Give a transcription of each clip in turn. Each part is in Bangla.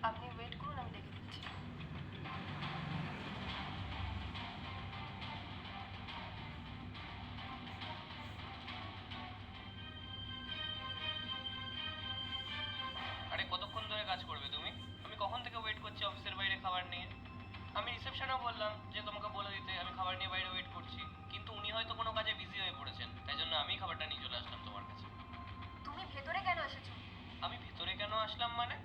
আপনি ওয়েট করুন, আমি ডেকে দিচ্ছি। আরে কতক্ষণ ধরে কাজ করবে তুমি? আমি কখন থেকে ওয়েট করছি অফিসের বাইরে খাবার নিয়ে। আমি রিসেপশনেও বললাম যে তোমাকে বলে দিতে আমি খাবার নিয়ে বাইরে ওয়েট করছি, কিন্তু উনি হয়তো কোনো কাজে বিজি হয়ে পড়েছেন, তাই জন্য আমি খাবারটা নিয়ে চলে আসলাম তোমার কাছে। তুমি ভেতরে কেন এসেছো? আমি ভেতরে কেন আসলাম মানে?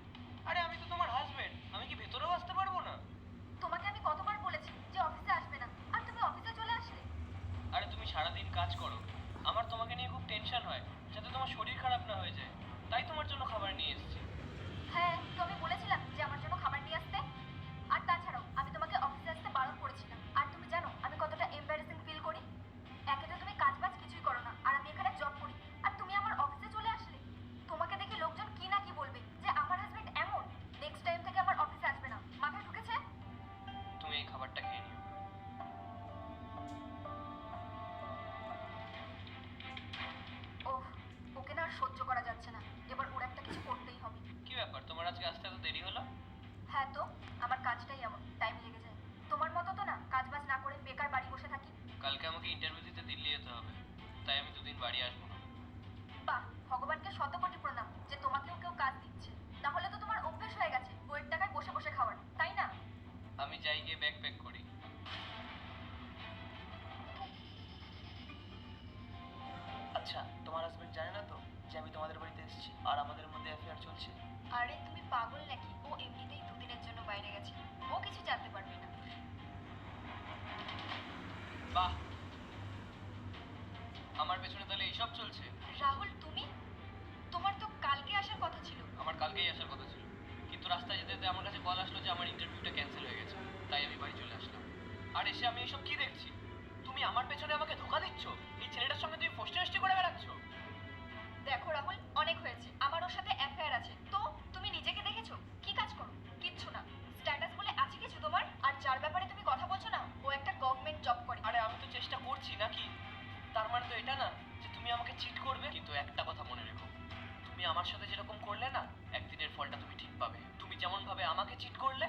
আরে আমি তো তোমার হাজবেন্ড, আমি কি ভেতরেও আসতে পারবো না? তোমাকে আমি কতবার বলেছি যে অফিসে আসবে না, আর তুমি অফিসে চলে আসলে। আরে তুমি সারাদিন কাজ করো, আমার তোমাকে নিয়ে খুব টেনশন হয় যাতে তোমার শরীর খারাপ না হয়ে যায়, তাই তোমার জন্য খাবার নিয়ে এসেছি। হ্যাঁ, তো আমি বলেছিলাম যে আমার জন্য খাবার নিয়ে আসতে। আর তাছাড়াও আমি তোমাকে অফিসে আসতে বারণ করেছিলাম। আর তুমি জানো আমি কতটা এম্বারেসিং ফিল করি। একে তো তুমি কাজ বাজ কিছুই করো না, আর আমি এখানে জব করি, আর তুমি আমার অফিসে চলে আসলে। তোমাকে দেখে লোকজন কি না কি বলবে, যে আমার হাজবেন্ড এমন। নেক্সট টাইম থেকে আমার অফিসে আসবে না, মাথায় ঢুকেছে? তুমি এই খাবারটা খেয়ে নিও। ওহ, ওকে না আর সহ্য করা যাচ্ছে না। এবার ওর একটা কিছু করতেই হবে। কি ব্যাপার, তোমার আজকে আসতে এত দেরি হলো? হ্যাঁ তো, আমার কাজটাই এমন, টাইম লেগে যায়। তোমার মতো তো না কাজ বাজ না করে বেকার বাড়ি বসে থাকি। কালকে আমাকে ইন্টারভিউ দিতে দিল্লি যেতে হবে, তাই আমি দুদিন বাড়ি আসবো না। বাহ, ভগবানকে শত কোটি প্রণাম যে তোমাকেও কেউ কাজ দিচ্ছে। তাহলে তো তোমার অভ্যেস হয়ে গেছে বইয়ের টাকায় বসে বসে খাওয়ার, তাই না? আমি যাই গিয়ে ব্যাগ প্যাক করি। আচ্ছা, তোমার হাজবেন্ড জানে না তো যে আমি তোমাদের বাড়িতে এসেছি আর আমাদের মধ্যে অ্যাফেয়ার চলছে? আরে তুমি পাগল নাকি? ও এমনিতেই দুদিনের জন্য বাইরে গেছে, ও কিছু জানতে পারবে না। বাহ, আমার পেছনে তাহলে এইসব চলছে? রাহুল, তুমি? তোমার তো কালকে আসার কথা ছিল। আমার কালকেই আসার কথা ছিল, কিন্তু রাস্তায় যেতে যেতে আমার কাছে কল আসলো যে আমার ইন্টারভিউটা ক্যান্সেল হয়ে গেছে, তাই আমি বাড়ি চলে আসলাম। আর এসে আমি এইসব কি দেখছি? তুমি আমার পেছনে আমাকে ধোকা দিচ্ছ, এই ছেলেটার সঙ্গে তুমি ফষ্টি করে বেড়াচ্ছ। দেখো রাহুল, অনেক হয়েছে। আমার ওর সাথে অ্যাফেয়ার আছে। তো তুমি নিজেকে দেখেছো কি কাজ করো? কিচ্ছু না। স্ট্যাটাস বলে আছে কিছু তোমার? আর যার ব্যাপারে তুমি কথা বলছো না, ও একটা গভর্নমেন্ট জব করে। আরে আমি তো চেষ্টা করছি নাকি, তার মানে তো এটা না যে তুমি আমাকে চিট করবে। কিন্তু একটা কথা মনে রেখো, তুমি আমার সাথে যেরকম করলে না, একদিনের ফলটা তুমি ঠিক পাবে। তুমি যেমন ভাবে আমাকে চিট করলে